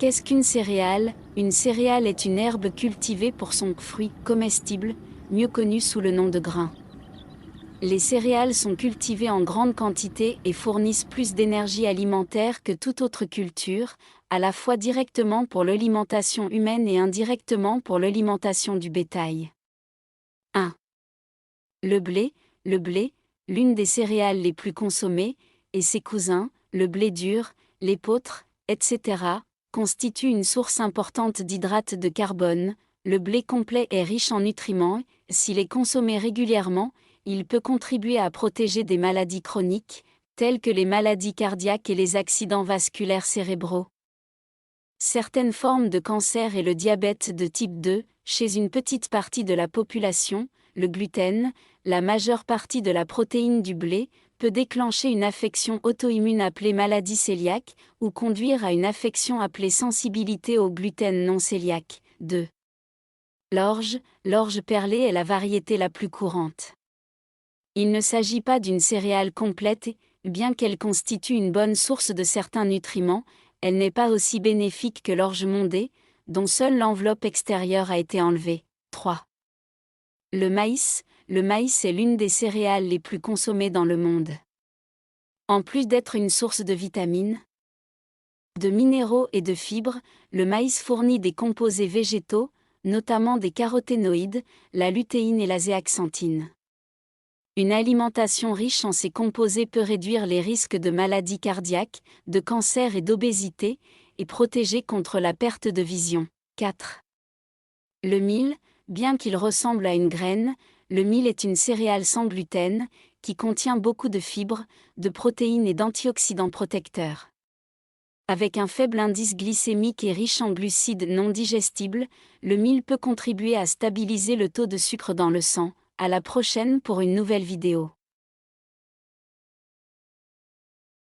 Qu'est-ce qu'une céréale? Une céréale est une herbe cultivée pour son fruit comestible, mieux connu sous le nom de grain. Les céréales sont cultivées en grande quantité et fournissent plus d'énergie alimentaire que toute autre culture, à la fois directement pour l'alimentation humaine et indirectement pour l'alimentation du bétail. 1. Le blé, l'une des céréales les plus consommées, et ses cousins, le blé dur, l'épeautre, etc., constituent une source importante d'hydrates de carbone. Le blé complet est riche en nutriments, s'il est consommé régulièrement, il peut contribuer à protéger des maladies chroniques, telles que les maladies cardiaques et les accidents vasculaires cérébraux. Certaines formes de cancer et le diabète de type 2, chez une petite partie de la population, le gluten, la majeure partie de la protéine du blé, peut déclencher une affection auto-immune appelée maladie cœliaque, ou conduire à une affection appelée sensibilité au gluten non cœliaque. 2. L'orge perlée est la variété la plus courante. Il ne s'agit pas d'une céréale complète et, bien qu'elle constitue une bonne source de certains nutriments, elle n'est pas aussi bénéfique que l'orge mondée, dont seule l'enveloppe extérieure a été enlevée. 3. Le maïs est l'une des céréales les plus consommées dans le monde. En plus d'être une source de vitamines, de minéraux et de fibres, le maïs fournit des composés végétaux, notamment des caroténoïdes, la lutéine et la zéaxanthine. Une alimentation riche en ces composés peut réduire les risques de maladies cardiaques, de cancer et d'obésité, et protéger contre la perte de vision. 4. Le mil, bien qu'il ressemble à une graine, le mil est une céréale sans gluten, qui contient beaucoup de fibres, de protéines et d'antioxydants protecteurs. Avec un faible indice glycémique et riche en glucides non digestibles, le mil peut contribuer à stabiliser le taux de sucre dans le sang. À la prochaine pour une nouvelle vidéo.